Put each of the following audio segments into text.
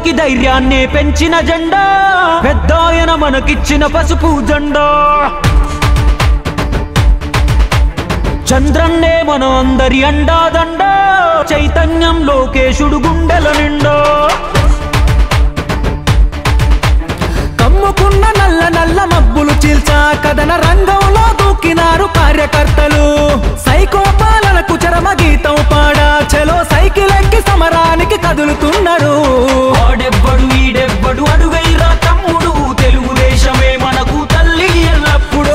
పేదోడికి ధైర్యాన్ని పెంచిన జెండా పెద్దాయన మనకిచ్చిన పసుపు జెండా చంద్రన్నే మన అందరి అండాదండ చైతన్యం లోకేశుడు గుండెల నిండా కమ్ముకున్న నల్ల నల్ల మబ్బులు చీల్చా కథన రంగంలో దూకినారు కార్యకర్తలు సైకో పాలనకు చరమ గీతం పాడా చలో సైకిల్ ఎక్కి సమరానికి కదులుతున్నారు ఆడెవ్వడు ఈడెవ్వడు అడుగైరా తమ్ముడు తెలుగుదేశమే మనకు తల్లి ఎల్లప్పుడు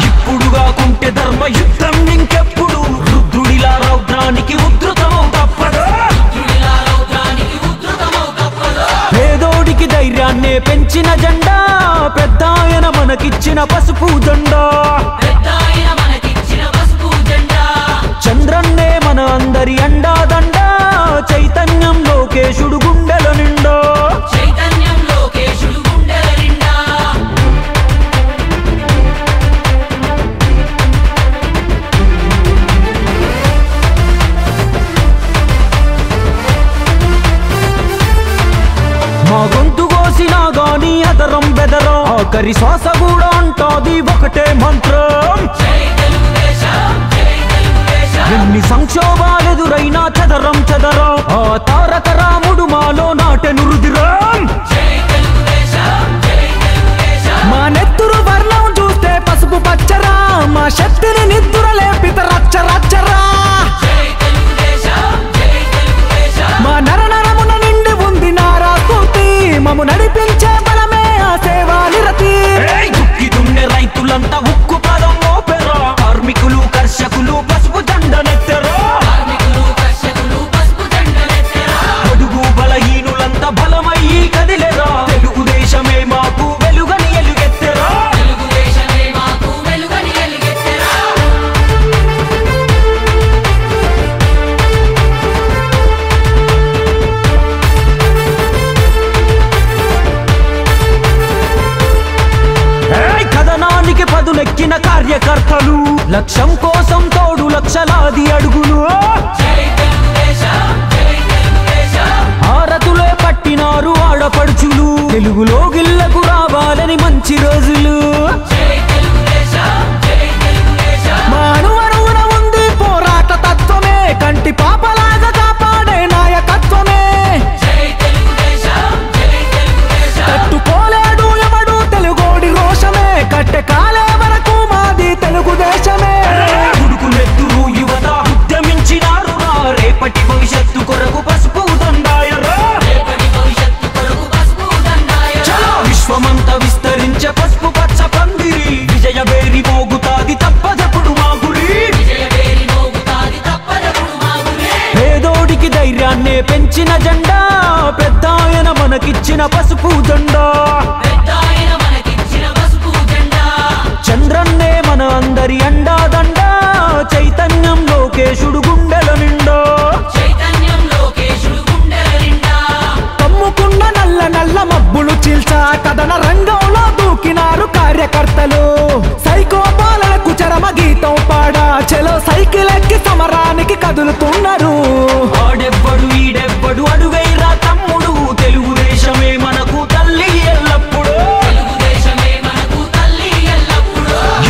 ఇప్పుడు కాకుంటే ధర్మ యుద్ధం ఇంకెప్పుడు రుద్రుడిలా రౌద్రానికి ఉద్ధృతమవు తప్పదు పేదోడికి ధైర్యాన్నే పెంచిన జెండా పెద్దాయన మనకిచ్చిన పసుపు జెండా చంద్రన్నే మన అందరి అండాదండ చైతన్యం లోకేశుడు గుండెల నిండా మా గొంతు కోసినా గాని అదరం బెదరం ఆఖరి శ్వాస కూడా అంటాది ఒకటే మంత్రం ఎన్ని సంక్షోభాలెదురైనా చదరం చదరం ఆ తారక రాముడు మాలో నాటెను రుదిరం మా నెత్తురు వర్ణం చూస్తే పసుపు పచ్చరా మా శక్తిని నిద్ర లేపిత రచ్చ రచ్చరా మా నరనరమున నిండి ఉంది నారా స్ఫూర్తి మము నడిపించే బలమే ఆ సేవా నిరతి దుక్కి దున్నే రైతులంతా ఉక్కు పదం మోపెరా కార్మికులు కర్షకులు పసుపు దండనెత్తరా అడుగు బలహీనులంతా బలమయ్యి కదిలేరా తెలుగుదేశమే మాకు వెలుగని ఎలుగెత్తరా కథనానికి పదులెక్కిన కార్యకర్తలు లక్ష్యం కోసం తోడు లక్షలాది అడుగులు ఆరతులే పట్టినారు ఆడపడుచులు తెలుగులో గిల్లకు రావాలని మంచి రోజులు మా అణువణువున ఉంది పోరాట తత్వమే కంటి పాపలాగా కాపాడే నాయకత్వమే తట్టుకోలేడు ఎవడు తెలుగోడి రోషమే కట్టె కాలే వరకు మాది తెలుగుదేశమే ఉడుకులెత్తురు యువత ఉద్యమించినారు రేపటి భవిష్యత్తు కొరకు పసుపు దండాయరా చలో విశ్వమంతా విస్తరించే పసుపు పచ్చ పందిరి విజయ వేరి మోగుతాది తప్పదప్పుడు మా గురి పేదోడికి ధైర్యాన్నే పెంచిన జెండా పెద్దాయన మనకిచ్చిన పసుపు జెండా చంద్రన్నే మన అందరి అండాదండ చైతన్యం లోకేశుడు గుండెల నిండా కమ్ముకున్న నల్ల నల్ల మబ్బులు చీల్చా కథన రంగంలో దూకినారు కార్యకర్తలు సైకో పాలనకు చరమ గీతం పాడా చలో సైకిల్ ఎక్కి సమరానికి కదులుతున్నారు ఆడెవ్వడు ఈడెవ్వడు అడుగైరా తమ్ముడు తెలుగుదేశమే మనకు తల్లి ఎల్లప్పుడు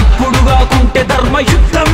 ఇప్పుడు కాకుంటే ధర్మ యుద్ధం